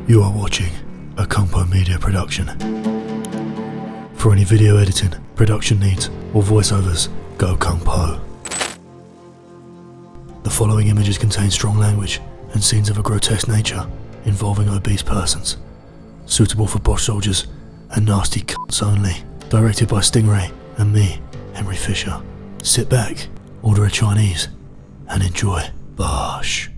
You are watching a Compo Media production. For any video editing, production needs, or voiceovers, go Compo. The following images contain strong language and scenes of a grotesque nature involving obese persons. Suitable for bosh soldiers and nasty cunts only. Directed by Stingray and me, Henry Fisher. Sit back, order a Chinese, and enjoy bosh.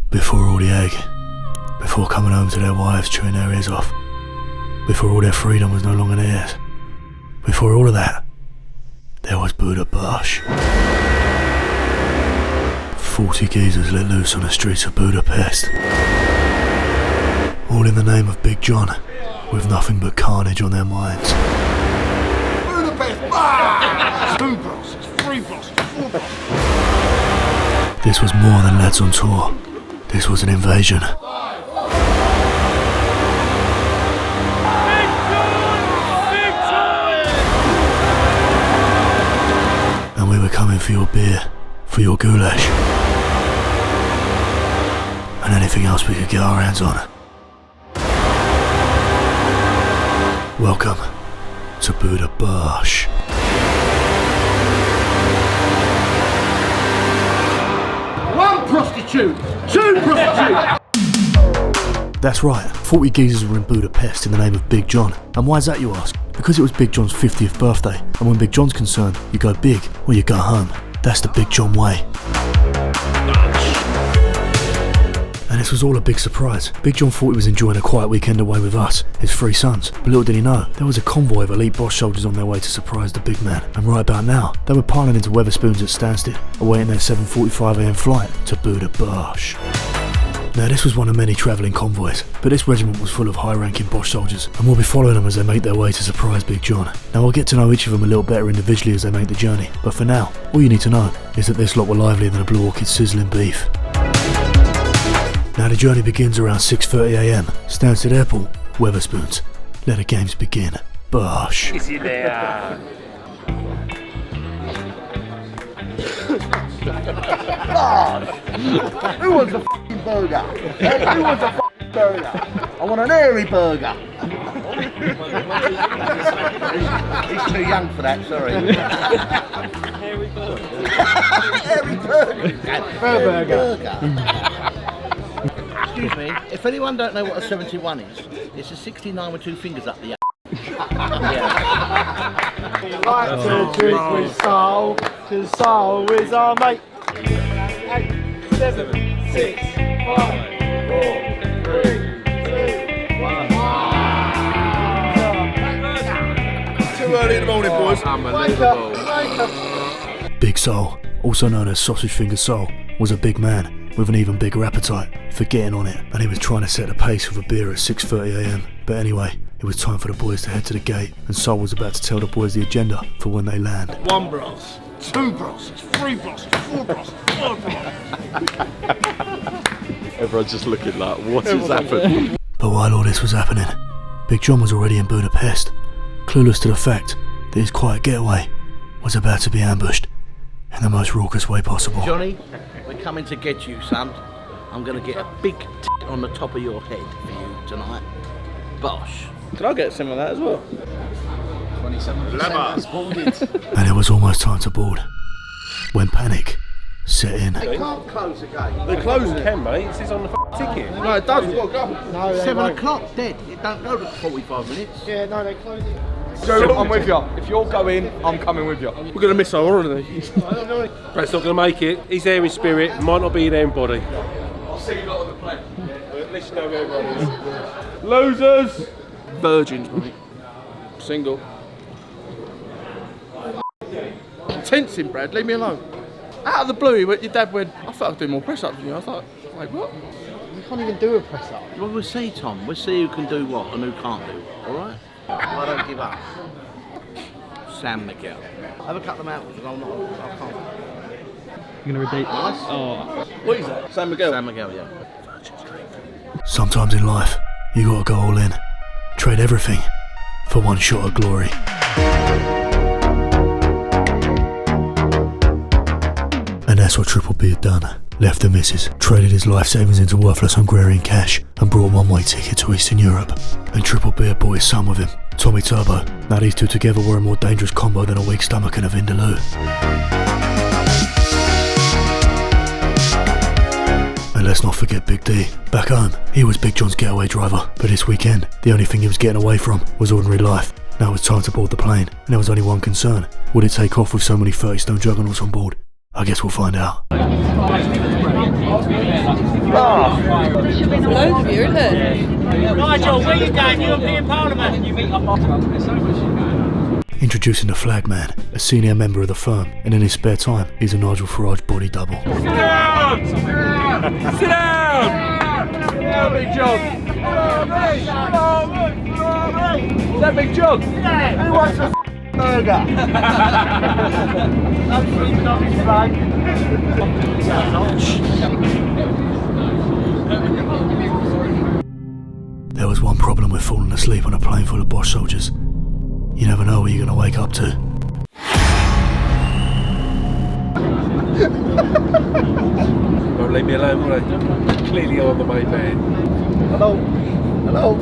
Before all the egg, before coming home to their wives chewing their ears off, before all their freedom was no longer theirs, before all of that, there was Budabosh. 40 geezers let loose on the streets of Budapest, all in the name of Big John, with nothing but carnage on their minds. Budapest! Ah! 2 brosses, 3 brosses, 4 brosses. This was more than lads on tour. This was an invasion. And we were coming for your beer, for your goulash, and anything else we could get our hands on. Welcome to Budabosh. Prostitute! 2 prostitutes! That's right, 40 geezers were in Budapest in the name of Big John. And why is that, you ask? Because it was Big John's 50th birthday, and when Big John's concerned, you go big or you go home. That's the Big John way. And this was all a big surprise. Big John thought he was enjoying a quiet weekend away with us, his 3 sons. But little did he know, there was a convoy of elite bosh soldiers on their way to surprise the big man. And right about now, they were piling into Wetherspoons at Stansted, awaiting their 7:45am flight to Budabosh. Now this was one of many travelling convoys, but this regiment was full of high-ranking bosh soldiers, and we'll be following them as they make their way to surprise Big John. Now I'll get to know each of them a little better individually as they make the journey, but for now, all you need to know is that this lot were livelier than a Blue Orchid sizzling beef. Now the journey begins around 6:30am, Stansted Airport, Wetherspoons. Let the games begin. Bosh. Who wants a f***ing burger? Who wants a f***ing burger? I want an airy burger. He's too young for that, sorry. Hairy burger. Hairy burger. Excuse me, if anyone don't know what a 71 is, it's a 69 with 2 fingers up the Like to drink with soul, 'cause soul is our mate. 8, 7, 6, 5, 4, 3, 2, 1. Too early in the morning, boys. Unbelievable. Wake up. Big Sol, also known as Sausage Finger Sol, was a big man with an even bigger appetite for getting on it, and he was trying to set the pace with a beer at 6:30am. But anyway, it was time for the boys to head to the gate, and Sol was about to tell the boys the agenda for when they land. 1 bros, 2 brosses, 3 brosses, 4 brosses, 5 brosses. Everyone's just looking like, what has happened? But while all this was happening, Big John was already in Budapest, clueless to the fact that his quiet getaway was about to be ambushed in the most raucous way possible. Johnny, we're coming to get you, son. I'm going to get a big on the top of your head for you tonight. Bosh. Can I get some of that as well? 27%. And it was almost time to board, when panic set in. They can't close the gate. They're closing it. Ken, mate, it says on the ticket. No, it does. We've got to go. No, 7 o'clock, dead. It don't go to 45 minutes. Yeah, no, they close it. So I'm with you. If you're going, I'm coming with you. We're going to miss our holiday. Brett's not going to make it. He's there in spirit, might not be there in body. I'll see you lot on the plane. At least you know where everyone is. Losers! Virgins, mate. Single. I'm tensing, Brad. Leave me alone. Out of the blue, your dad went, I thought I'd do more press-ups than you. I was like, wait, what? You can't even do a press-up. Well, we'll see, Tom. We'll see who can do what and who can't do. Alright? I don't give up. Sam Miguel. Have a couple of mouthfuls. I can't. You're going to repeat? Nice. Oh. What is that? San Miguel? San Miguel, yeah. Sometimes in life, you gotta go all in, trade everything for one shot of glory. And that's what Triple B had done. Left the missus, traded his life savings into worthless Hungarian cash, and brought a one-way ticket to Eastern Europe. And Triple B had brought his son with him, Tommy Turbo. Now these two together were a more dangerous combo than a weak stomach and a Vindaloo. And let's not forget Big D. Back home, he was Big John's getaway driver, but this weekend, the only thing he was getting away from was ordinary life. Now it was time to board the plane, and there was only one concern. Would it take off with so many 30-stone juggernauts on board? I guess we'll find out. Loads of you, isn't it? Nigel, where you going? European Parliament. Introducing the Flag Man, a senior member of the firm, and in his spare time, he's a Nigel Farage body double. Sit down! Sit down! Yeah, Big John. Is that Big John? Who wants a burger? I'm sleeping on his flag. There was one problem with falling asleep on a plane full of Bosch soldiers. You never know what you're going to wake up to. Won't leave me alone, will they? Clearly on the main man. Hello? Hello?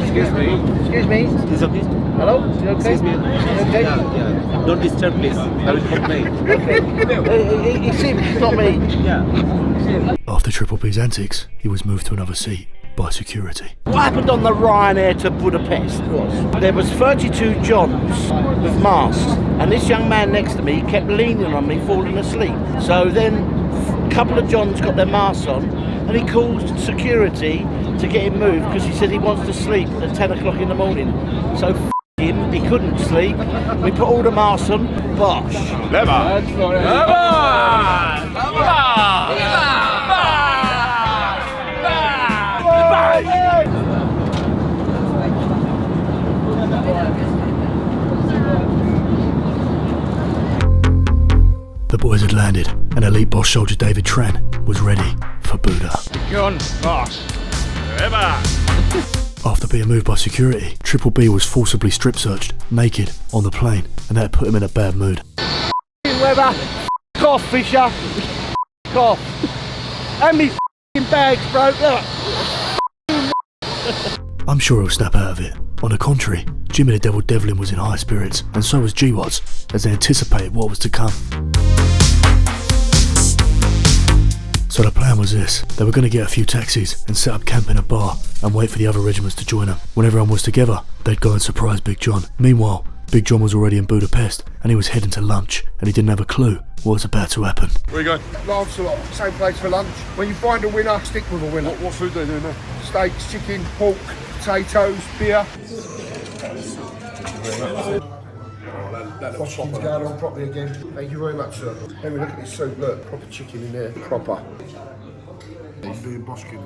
Excuse me? Excuse me? It's okay. Hello? You okay? Excuse me. You okay? Yeah. Don't disturb, please. I will complain. Okay. It's him, it's not me. Yeah. After Triple B's antics, he was moved to another seat by security. What happened on the Ryanair to Budapest was there was 32 Johns with masks, and this young man next to me kept leaning on me, falling asleep. So then a couple of Johns got their masks on, and he called security to get him moved because he said he wants to sleep at 10 o'clock in the morning. So him, he couldn't sleep. We put all the masks on. Bosh. The boys had landed, and elite Bosch soldier David Tran was ready for Buda. John Bosh. After being moved by security, Triple B was forcibly strip searched, naked, on the plane, and that put him in a bad mood. Weather. Off, Fisher. Off. And me bags broke up. I'm sure he'll snap out of it. On the contrary, Jimmy the Devil Devlin was in high spirits, and so was G-Watts, as they anticipated what was to come. So the plan was this: they were going to get a few taxis and set up camp in a bar and wait for the other regiments to join them. When everyone was together, they'd go and surprise Big John. Meanwhile, Big John was already in Budapest, and he was heading to lunch, and he didn't have a clue what was about to happen. Where you going? Lancelot, same place for lunch. When you find a winner, stick with a winner. What food do they do now? Steaks, chicken, pork, potatoes, beer. Chicken's going on properly again. Thank you very much, sir. Hey, look at this soup, look. Proper chicken in there, proper. You're doing Bosch chicken.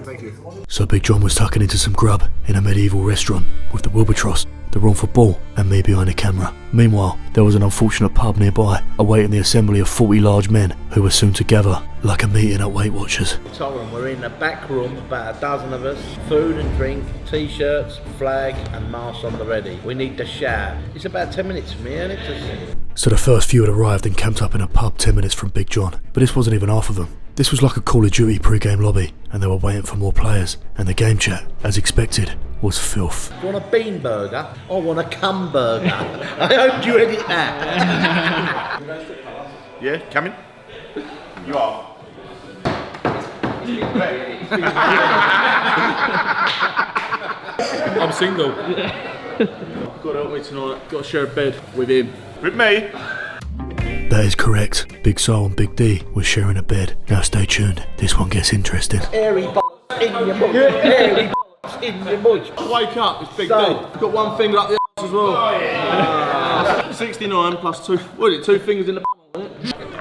Thank you. So Big John was tucking into some grub in a medieval restaurant with the Wilbertross, the Wrongful Ball, and me behind the camera. Meanwhile, there was an unfortunate pub nearby, awaiting the assembly of 40 large men who were soon to gather like a meeting at Weight Watchers. Told them we're in the back room, about a dozen of us, food and drink, t-shirts, flag and masks on the ready. We need to shout. It's about 10 minutes from here, isn't it? So the first few had arrived and camped up in a pub 10 minutes from Big John, but this wasn't even half of them. This was like a Call of Duty pre-game lobby, and they were waiting for more players, and the game chat, as expected, was filth. Do you want a bean burger? I want a cum burger. I hope you edit that. Yeah, coming? You are. I'm single. Got to help me tonight. Got to share a bed with him. With me? That is correct. Big Sol and Big D were sharing a bed. Now stay tuned, this one gets interesting. Hairy in your mush. Hairy in your mush. Wake up, it's Big D. Got one finger up the arse as well. 69 plus two. What is it? 2 fingers in the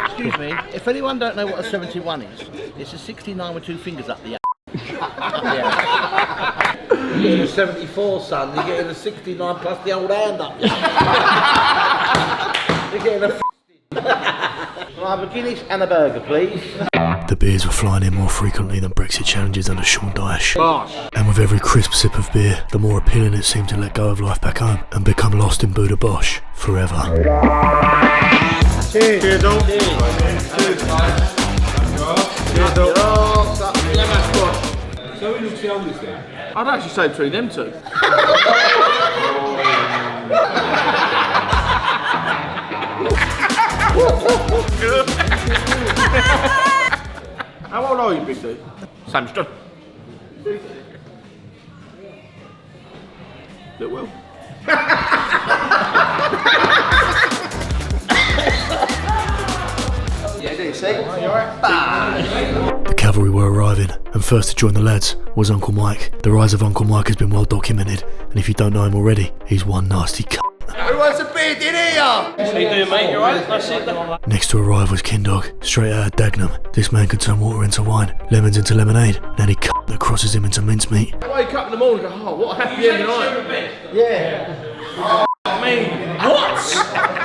Excuse me, if anyone don't know what a 71 is, it's a 69 with 2 fingers up the ass. You're getting a 74, son. You're getting a 69 plus the old hand up. You're getting a Can I have a Guinness and a burger, please? The beers were flying in more frequently than Brexit challenges under Sean Dyche. And with every crisp sip of beer, the more appealing it seemed to let go of life back home and become lost in Budabosh forever. Cheers. Cheers, all. Cheers. Cheers. Cheers, all. So who looks the oldest then? I'd actually say between them two. How old are you, big dude? Same stuff. Look well. Yeah, do you see? You alright? The cavalry were arriving, and first to join the lads was Uncle Mike. The rise of Uncle Mike has been well documented, and if you don't know him already, he's one nasty c***. Who wants a beard in here? How you doing, mate? You alright? Nice to see you. Next to arrive was Kindog, straight out of Dagenham. This man could turn water into wine, lemons into lemonade, and any c*** that crosses him into mincemeat. I wake up in the morning and go, oh, what a happy end of night. Yeah. Me. What?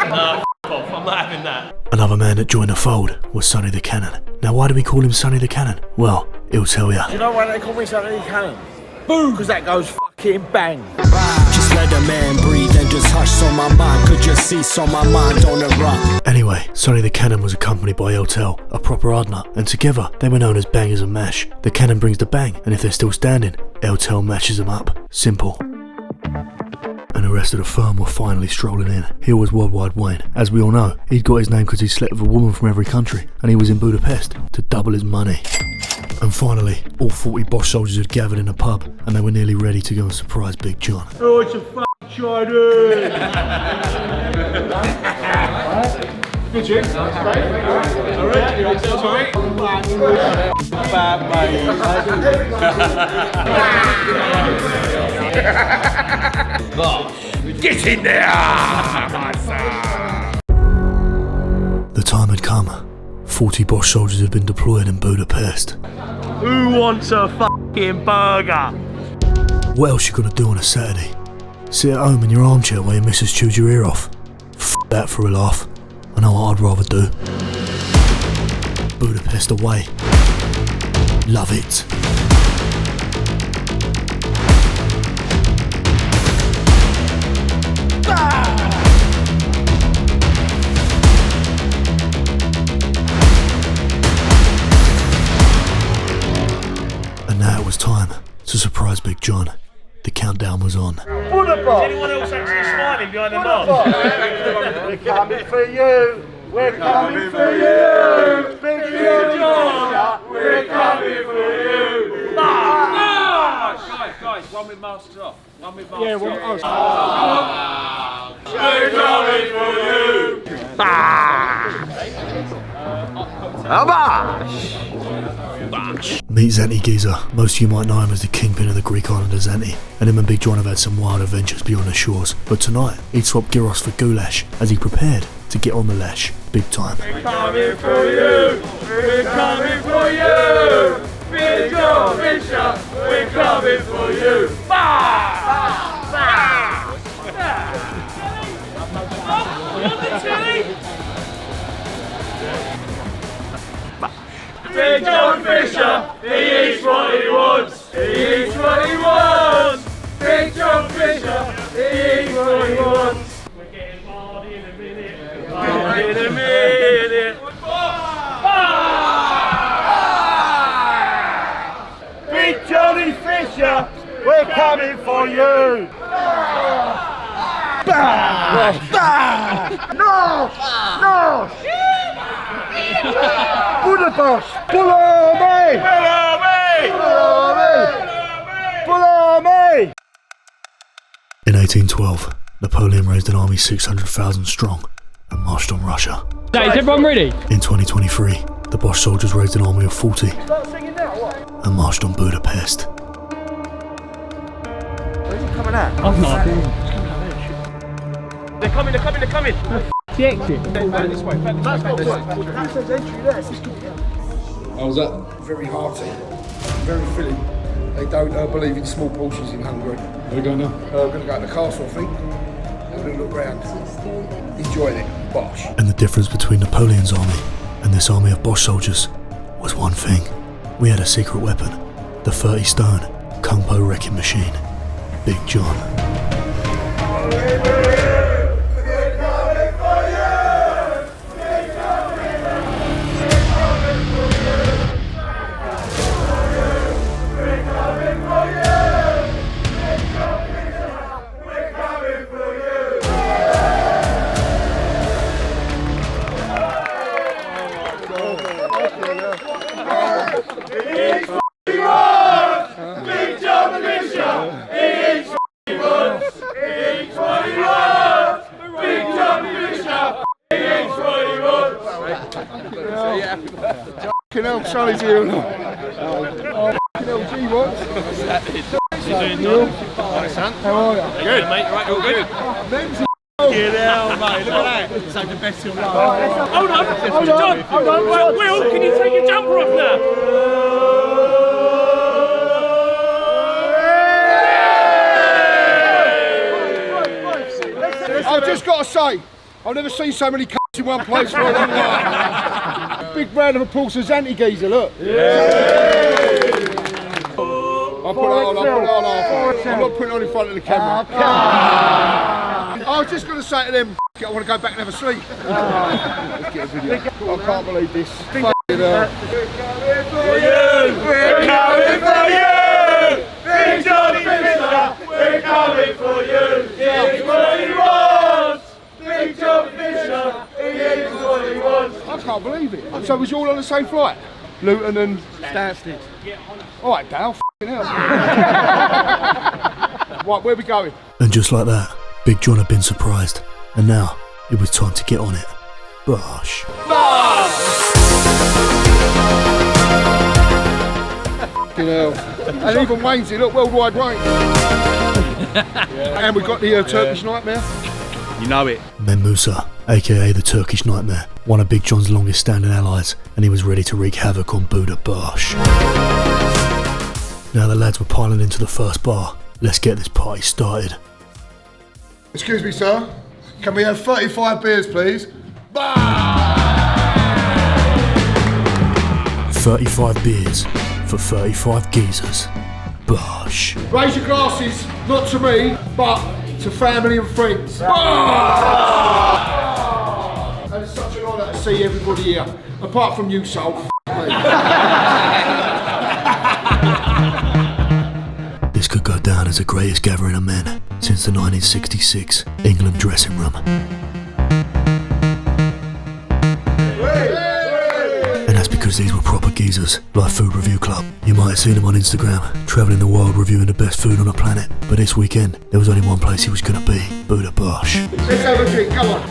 No, off. I'm not having that. Another man that joined the fold was Sonny the Cannon. Now why do we call him Sonny the Cannon? Well, he'll tell ya. You know why they call me Sonny the Cannon? Boom! Because that goes fucking bang. Just let a man breathe and just hush so my mind could just see so my mind don't erupt. Anyway, Sonny the Cannon was accompanied by Eltel, a proper hardnut, and together they were known as bangers and mash. The cannon brings the bang, and if they're still standing, Eltel mashes them up. Simple. And the rest of the firm were finally strolling in. Here was Worldwide Wayne. As we all know, he'd got his name because he slept with a woman from every country, and he was in Budapest to double his money. And finally, all 40 Bosch soldiers had gathered in a pub, and they were nearly ready to go and surprise Big John. Oh, it's a fucking Chinese! Good drink. Get in there, my son! The time had come. 40 Bosch soldiers had been deployed in Budapest. Who wants a fucking burger? What else you gonna do on a Saturday? Sit at home in your armchair while your missus chews your ear off? F that for a laugh. I know what I'd rather do. Budapest away. Love it. And now it was time to surprise Big John. The countdown was on. Budabosh! Is anyone else actually smiling behind the mask? We're coming for you! We're coming for you! Big John! We're coming for you! Guys, one with masks off. One with masks off. Yeah, well, We're coming for you! Meet Zante Giza. Most of you might know him as the kingpin of the Greek island of Zante, and him and Big John have had some wild adventures beyond the shores. But tonight, he'd swapped gyros for goulash as he prepared to get on the lash, big time. We're coming for you! We're coming for you! Big John Bishop, we're coming for you! Big John Fisher, he eats what he wants! He eats what he wants! Big John Fisher, he eats what he wants! We're getting hard in a minute! Hard in a minute! Big Johnny Fisher, we're coming for you! No! No! Budabosh! Follow me! Follow me! Follow me! Follow me! In 1812, Napoleon raised an army 600,000 strong and marched on Russia. Is everyone ready? In 2023, the Bosch soldiers raised an army of 40 and marched on Budapest. Where's he coming at? I've not. They're coming! The exit. That's his entry there. How was that? Very hearty, very filling. They don't believe in small portions in Hungary. Where are we going now? We're going to go to the castle, I think. And we're going to look round. Enjoying it. Bosh. And the difference between Napoleon's army And this army of Bosch soldiers was one thing. We had a secret weapon, the 30-stone Kung Po wrecking machine, Big John. Charlie's here or not? LG what? How are you? Good, mate. Right, all good. Get out, mate. Look at that. It's like the best of life. Hold on. Right, Will, can you take your jumper off now? I've just got to say, I've never seen so many cunts in one place for a long time. Big round of applause to Zanti Geezer, look. I'll put it on after. I'm not putting it on in front of the camera. I was just going to say to them, I want to go back and have a sleep. Let's get a video. I can't believe this. We're coming for you! Big Johnny Fisher, we're coming for you! Here's what he wants! Big John Fisher, here's what he wants! I can't believe it. So was you all on the same flight? Luton and Stansted. Alright, Dale, f***ing hell. Right, where are we going? And just like that, Big John had been surprised, and now it was time to get on it. Bosh. F***ing hell. And even Wayne's here, look, worldwide range. And we've got the Turkish Nightmare. You know it. Musa, aka the Turkish Nightmare, one of Big John's longest standing allies, and he was ready to wreak havoc on Budabosh. Now the lads were piling into the first bar. Let's get this party started. Excuse me, sir. Can we have 35 beers, please? 35 beers for 35 geezers. Bosh. Raise your glasses, not to me, but to family and friends. And it's such an honour to see everybody here, apart from you, Sol. This could go down as the greatest gathering of men since the 1966 England dressing room. And that's because these were proper geezers, like Food Review Club. You might have seen them on Instagram, travelling the world reviewing the best food on the planet. But this weekend, there was only one place he was going to be, Budabosh. Let's have a drink, come on.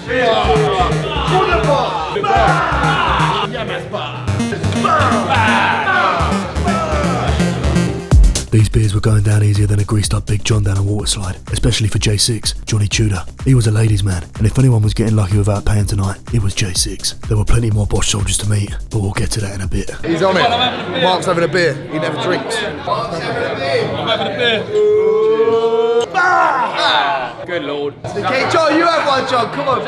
These beers were going down easier than a greased up Big John down a water slide, especially for J6, Johnny Tudor. He was a ladies' man, and if anyone was getting lucky without paying tonight, it was J6. There were plenty more Bosch soldiers to meet, but we'll get to that in a bit. He's on it. Mark's having a beer. He never drinks. I'm having a beer. Good lord. Okay, John, you have one, John. Come on.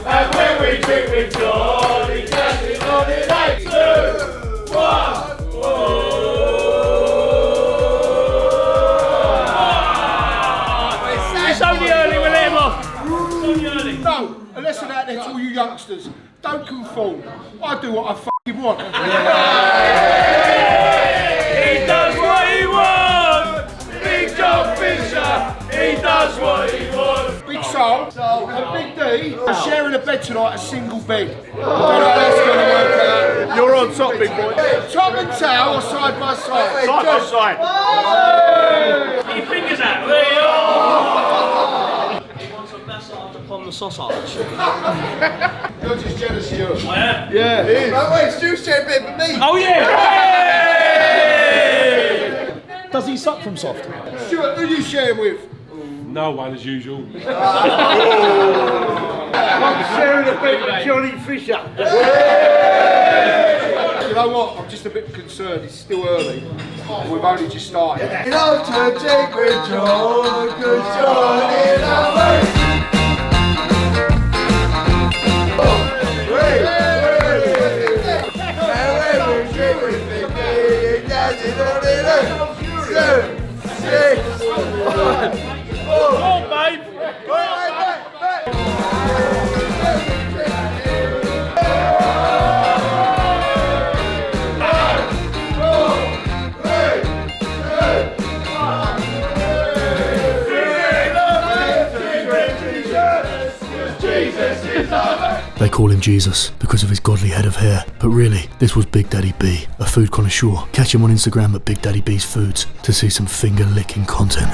And when we drink with John, he gets it on in 8, 2, 1. It's only early, we'll let him off. It's only early. No, a lesson out there to all you youngsters. Don't conform. I do what I fucking want. He does what he wants. Big John Fisher, he does what he wants. Big Sol and Big D are sharing a bed tonight, a single bed. Don't know how that's going to work out. You're on top, big boy. Top and tail are side by side. Side by side. Get your fingers out. He wants a massage upon the sausage. You're just jealous, Stuart. I am. Yeah, he is. No way, Stu's sharing a bed with me. Oh yeah! Does he suck from soft? Stuart, who are you sharing with? No one as usual. I'm sharing a bed with Johnny Fisher. You know what? I'm just a bit concerned. It's still early. We've only just started. Love to drink with John, cause John is our mate. They call him Jesus because of his godly head of hair, but really, this was Big Daddy B, a food connoisseur. Catch him on Instagram at Big Daddy B's Foods to see some finger-licking content.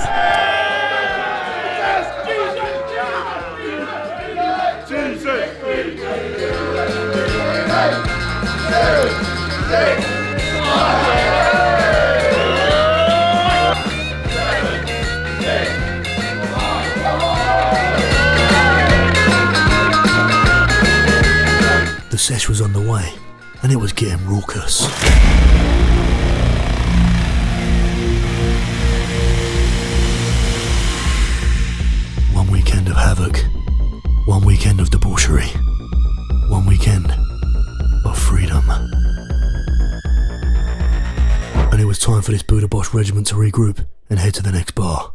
The sesh was on the way, and it was getting raucous. One weekend of havoc, one weekend of debauchery, one weekend of freedom. And it was time for this Budabosh regiment to regroup and head to the next bar.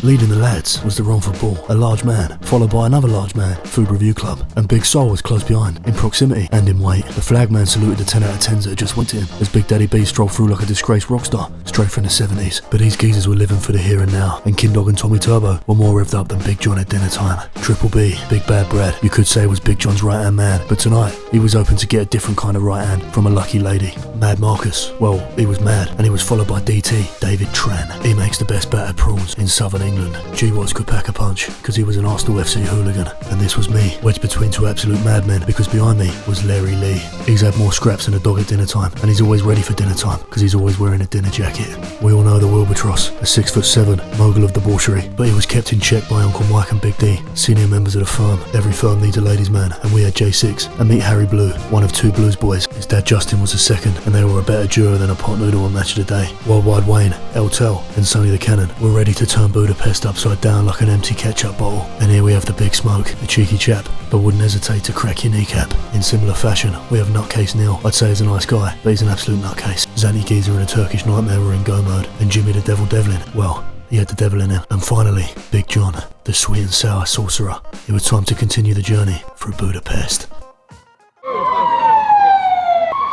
Leading the lads was the Ron for Ball, a large man, followed by another large man, Food Review Club, and Big Sol was close behind, in proximity and in weight. The flagman saluted the 10 out of 10s that had just went at him, as Big Daddy B strolled through like a disgraced rock star, straight from the 70s. But these geezers were living for the here and now, and King Dog and Tommy Turbo were more revved up than Big John at dinner time. Triple B, Big Bad Brad, you could say was Big John's right-hand man, but tonight, he was hoping to get a different kind of right hand from a lucky lady. Mad Marcus, well, he was mad, and he was followed by DT, David Tran. He makes the best battered prawns in southern England. G-Watts could pack a punch, because he was an Arsenal FC hooligan. And this was me, wedged between two absolute madmen, because behind me was Larry Lee. He's had more scraps than a dog at dinner time, and he's always ready for dinner time, because he's always wearing a dinner jacket. We all know the Wilbatross, a 6'7" mogul of debauchery, but he was kept in check by Uncle Mike and Big D, senior members of the firm. Every firm needs a ladies' man, and we had J6, and meet Harry Blue, one of two Blues boys. His dad Justin was the second, and they were a better duo than a pot noodle on Match of the Day. Worldwide Wayne, El Tel, and Sonny the Cannon were ready to turn Budapest upside down like an empty ketchup bottle. And here we have the Big Smoke, a cheeky chap, but wouldn't hesitate to crack your kneecap. In similar fashion, we have Nutcase Neil. I'd say he's a nice guy, but he's an absolute nutcase. Zanny Geezer and a Turkish Nightmare were in go mode, and Jimmy the Devil Devlin, well, he had the devil in him. And finally, Big John, the sweet and sour sorcerer. It was time to continue the journey through Budapest.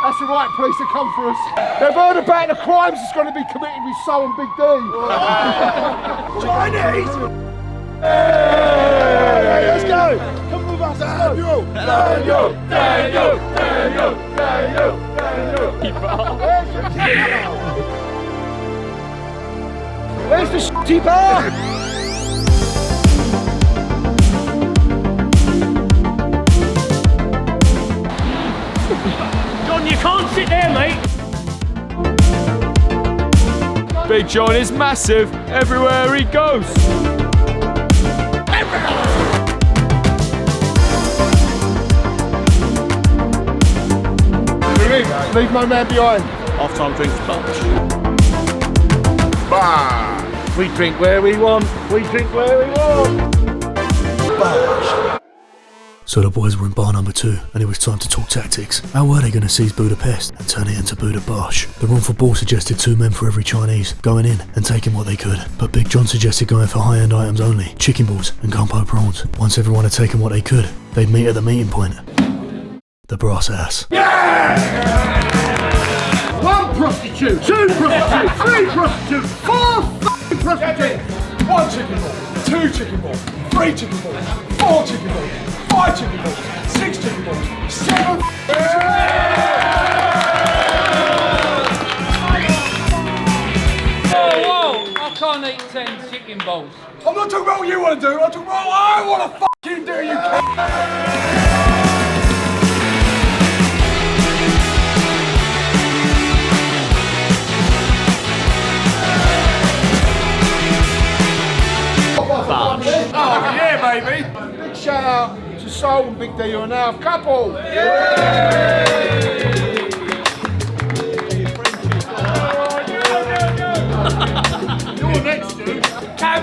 That's the right place to come for us. They've heard about the crimes that's going to be committed with Sol and Big D. Chinese! Hey, let's go! Come with us, Daniel! Daniel! Daniel! Daniel! Daniel! Daniel! Where's the shitty bar? John, you can't sit there, mate. Big John is massive everywhere he goes. Leave no man behind. Half-time drinks punch. Bah! We drink where we want. We drink where we want. Bosh! So the boys were in bar number 2, and it was time to talk tactics. How were they going to seize Budapest and turn it into Budabosh? The Ron for Ball suggested 2 men for every Chinese, going in and taking what they could. But Big John suggested going for high-end items only, chicken balls and gumpo prawns. Once everyone had taken what they could, they'd meet at the meeting point. The brass ass. Yeah! 1 prostitute, 2 prostitutes, 3 prostitutes, 4 f***ing prostitutes! 1 chicken ball, 2 chicken balls, 3 chicken balls, 4 chicken balls, 5 chicken balls, 6 chicken balls, 7 Whoa, I can't eat 10 chicken balls. I'm not talking about what you want to do, I'm talking about what I want to fucking do, you c***. Oh yeah, baby! Big shout out to Soul and Big D are now a couple. You're next to Cab.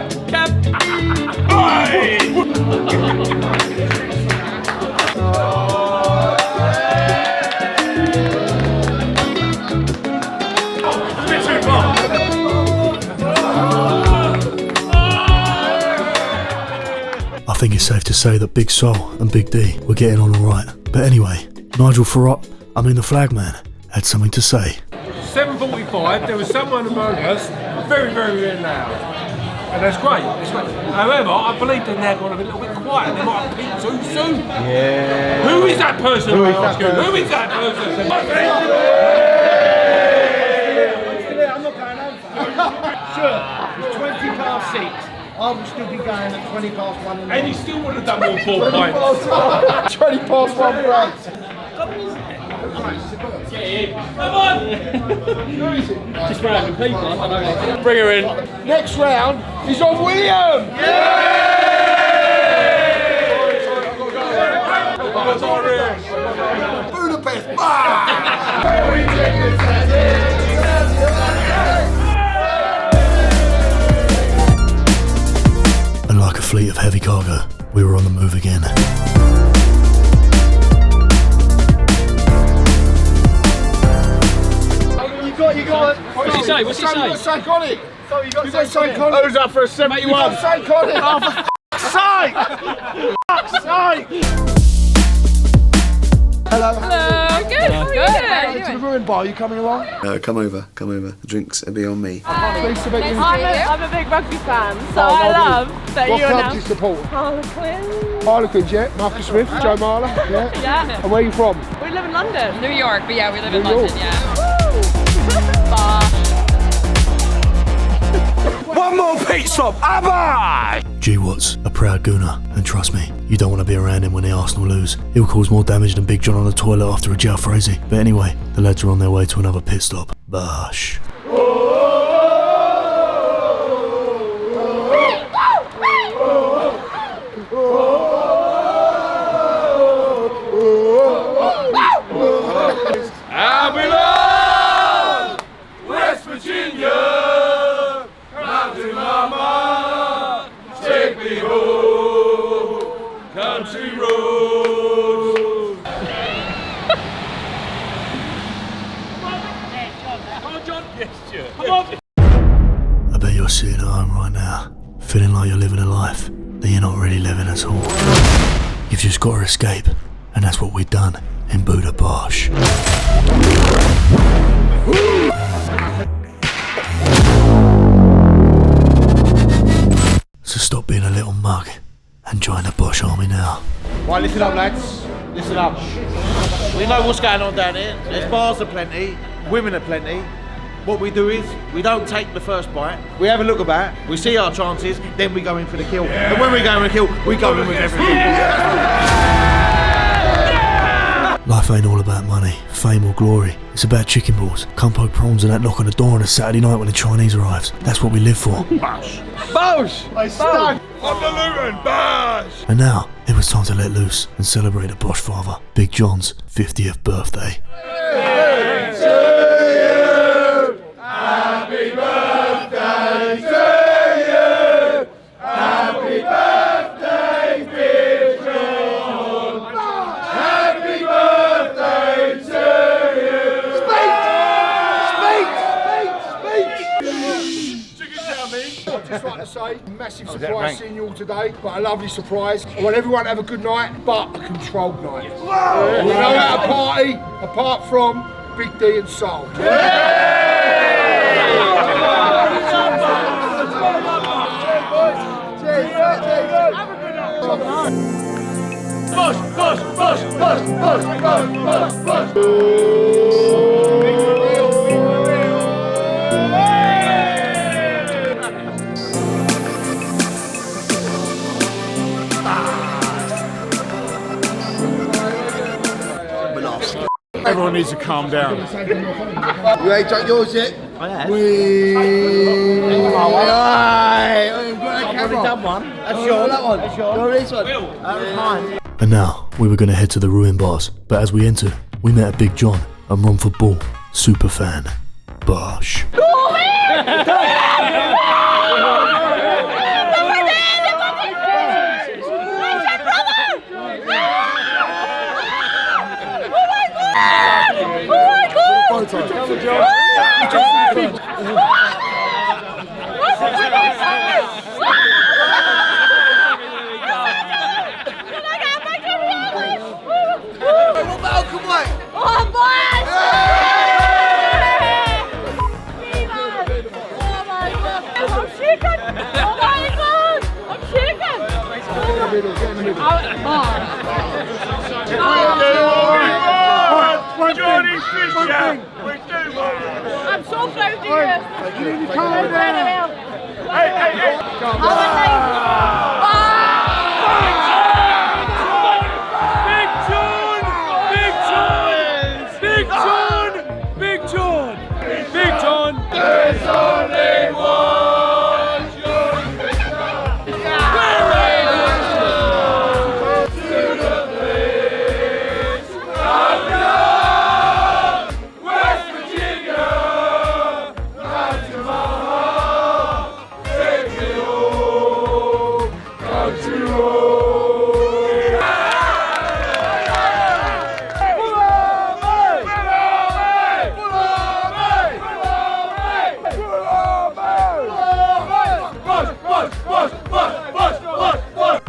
I think it's safe to say that Big Sol and Big D were getting on alright. But anyway, Nigel the flag man, had something to say. 7:45, there was someone among us very, very, very loud. And that's great, However, I believe they've now gone a little bit quiet. They might have peaked too soon. Yeah. Who is that person? Who is that person? I'm not going home. Sure, it's 20 past 6. I will still be going at 20 past 1. And you still would have done more 4 pints. 20 past 1 breaks. Come on! Just random people, I don't know. Bring her in. Next round is on William. Budapest. And like a fleet of heavy cargo, we were on the move again. You got it. What's he say? Psychotic. So you got psychotic. Who's up for a 71? Psychotic. Oh, for f***'s sake! Fuck's sake! Hello. Good. How are you To the Ruin Bar, you coming along? Come over. The drinks will be on me. Pleased to meet you. I'm a big rugby fan, so I love that What you're club now do you support? Harlequin. Harlequins, yeah. Marcus Smith, Joe Marler, yeah. Yeah. And where are you from? We live in London. New York, but yeah, we live in New York. London, yeah. Bosh. One more pit stop. Abba! G Watts, a proud gooner, and trust me, you don't want to be around him when the Arsenal lose. He'll cause more damage than Big John on the toilet after a jail frenzy. But anyway, the lads are on their way to another pit stop. Bosh. Babylon! West Virginia! Mountain Mama! Take me home! Country roads! Come on, John! Yes, Stuart. Come on! I bet you're sitting at home right now, feeling like you're living a life that you're not really living at all. You've just got to escape, and that's what we've done in Budabosh. So stop being a little mug and join the Bosh army now. Right, listen up, lads. Listen up. We know what's going on down here. There's bars aplenty, women aplenty. What we do is, we don't take the first bite. We have a look about, we see our chances, then we go in for the kill. And when we go in for the kill, we go in with everything. Life ain't all about money, fame or glory. It's about chicken balls, compo prawns and that knock on the door on a Saturday night when the Chinese arrives. That's what we live for. Bosh! I stand. On the Luton, Bosh! And now, it was time to let loose and celebrate the Bosh father, Big John's 50th birthday. Happy birthday to you! Happy birthday, Big John! Happy birthday to you! Speak! I'd just like to say, massive surprise seeing you all today, but a lovely surprise. I want everyone to have a good night, but a controlled night. We're not at a party, apart from Big D and Soul. Bosh, bosh, bosh, bosh, bosh, bosh, bosh, bosh. Everyone needs to calm down. You ain't drunk yours yet? I have. I've I've already done one. That's yours. That one. That's yours. You're this one. That was mine. And now, we were going to head to the ruin bars, but as we entered, we met a Big John, a Romford Ball super fan, Bosh. Johnny Fisher! We do one! I'm so proud of you! Hey! Big John! There's only one Johnny Fisher! West Virginia! Out to my heart! Take me home! Country road!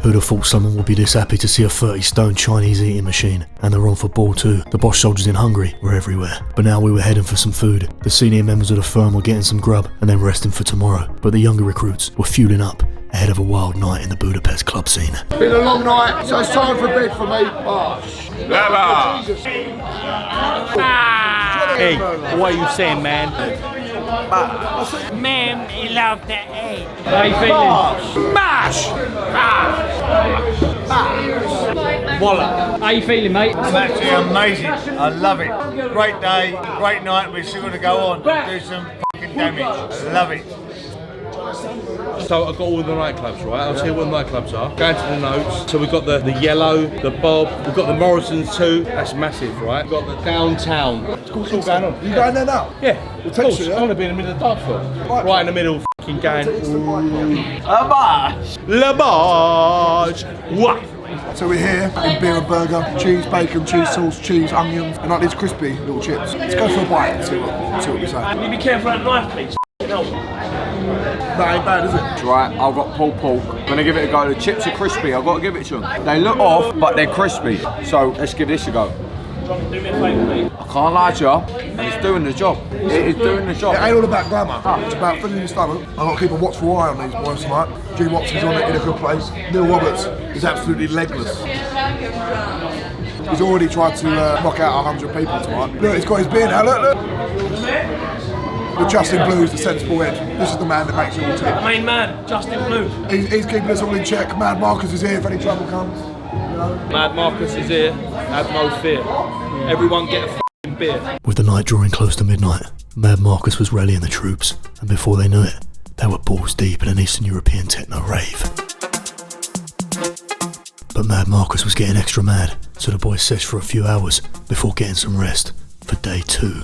Who'd have thought someone would be this happy to see a 30-stone Chinese eating machine? And the Romford Ball too. The Bosh soldiers in Hungary were everywhere. But now we were heading for some food. The senior members of the firm were getting some grub and then resting for tomorrow. But the younger recruits were fueling up ahead of a wild night in the Budapest club scene. Been a long night, so it's time for bed for me. Bosh. Hey, what are you saying, man? Man, he loved the egg. How you feeling? Mash! Walla. How you feeling, mate? It's actually amazing. I love it. Great day, great night. We're still going to go on do some fucking damage. I love it. So I've got all the nightclubs, right? I'll tell you what the nightclubs are. Going to the notes. So we've got the Yellow, the Bob, we've got the Morrisons too. That's massive, right? We've got the Downtown. It's all going on. You going there now? Yeah, of course. I want to be in the middle of the dance floor. Right in the middle, fucking going. La Bosh! What? So we're here, in beer and burger, cheese, bacon, cheese sauce, cheese, onions, and like these crispy little chips. Let's go for a bite and see what we say. Can you be careful of that knife, please? That ain't bad, is it? Right, I've got pulled pork. I'm gonna give it a go. The chips are crispy. I've got to give it to them. They look off, but they're crispy. So let's give this a go. Do me a favour, mate. I can't lie to you, and it's doing the job. It is doing the job. It ain't all about glamour. It's about filling your stomach. I've got to keep a watchful eye on these boys tonight. G. Watson's on it in a good place. Neil Roberts is absolutely legless. He's already tried to knock out 100 people tonight. Look, he's got his beer now. Look. The Justin Blue's the sensible head. This is the man that makes it all tick. Main man, Justin Blue. He's keeping us all in check. Mad Marcus is here if any trouble comes. You know? Mad Marcus is here. Have no fear. Everyone get a f***ing beer. With the night drawing close to midnight, Mad Marcus was rallying the troops, and before they knew it, they were balls deep in an Eastern European techno rave. But Mad Marcus was getting extra mad, so the boys seshed for a few hours before getting some rest for day 2.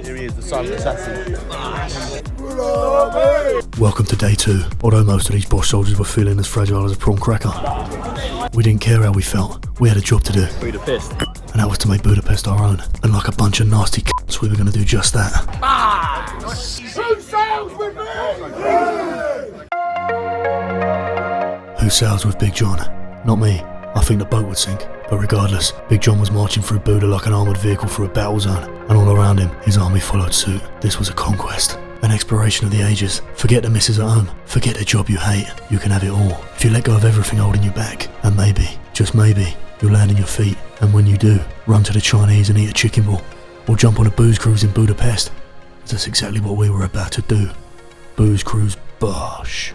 Here he is, the silent assassin. Welcome to day 2. Although most of these Bosh soldiers were feeling as fragile as a prawn cracker, we didn't care how we felt. We had a job to do. Budapest. And that was to make Budapest our own. And like a bunch of nasty c***s, we were going to do just that. Who sails with me? Who sails with Big John? Not me. I think the boat would sink. But regardless, Big John was marching through Buda like an armoured vehicle through a battle zone. And all around him, his army followed suit. This was a conquest. An exploration of the ages. Forget the missus at home. Forget the job you hate. You can have it all. If you let go of everything holding you back. And maybe, just maybe, you'll land on your feet. And when you do, run to the Chinese and eat a chicken ball. Or jump on a booze cruise in Budapest. That's exactly what we were about to do. Booze cruise Bosh.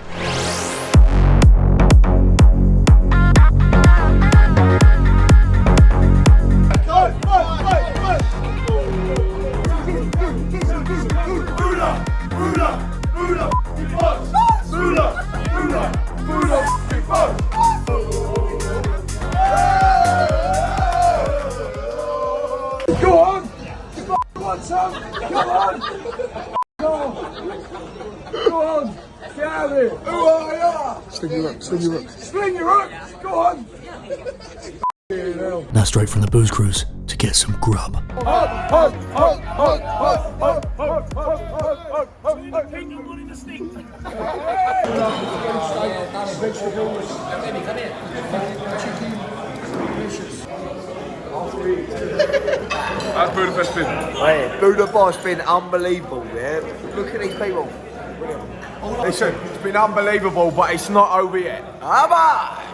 on, son! Come on! Go on! Get out of here! Who are you? Sling your hook, sling your hook. Sling your hook! Go on! Now straight from the booze cruise to get some grub. How's Budapest been? Budabosh been unbelievable, yeah? Look at these people. Listen, it's been unbelievable, but it's not over yet. Abba!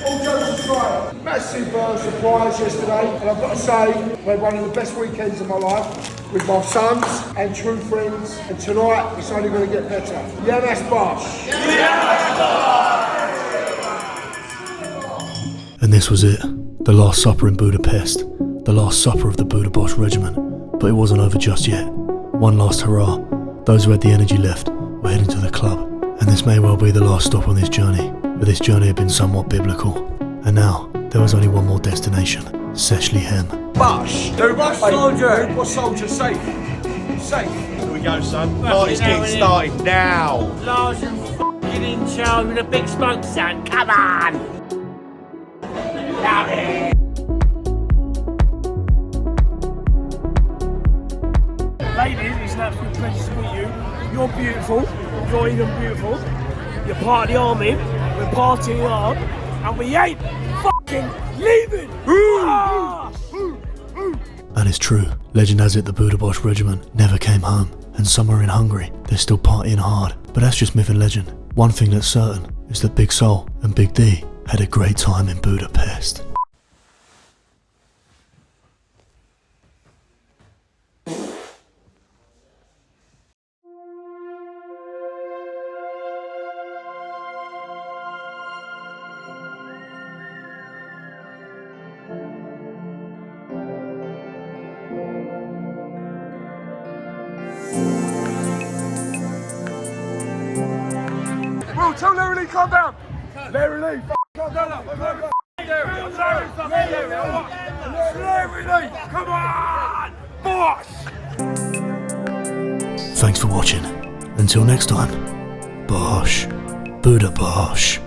All jokes aside, massive surprise yesterday, and I've got to say, we had one of the best weekends of my life with my sons and true friends, and tonight it's only going to get better. Yanas Bosh! And this was it, the last supper in Budapest, the last supper of the Budabosh regiment. But it wasn't over just yet. One last hurrah. Those who had the energy left were heading to the club. And this may well be the last stop on this journey, but this journey had been somewhat biblical. And now, there was only one more destination, Seshlihem. Bosh! Do bosh soldier! What soldier? Safe. Safe. Here we go, son. Party's getting started now. Lars and f***ing in charge with a big smoke, son. Come on! Love it! Ladies, it's an absolute pleasure to meet you. You're beautiful. You're even beautiful. You're part of the army. We're partying hard. And we ain't fucking leaving! And it's true, legend has it the Budabosh regiment never came home. And somewhere in Hungary, they're still partying hard. But that's just myth and legend. One thing that's certain is that Big Sol and Big D had a great time in Budapest. Bro, tell Larry Lee, calm down! Larry Lee, calm down! Larry Lee, come on! Bosh! Thanks for watching. Until next time, Bosh, Budabosh.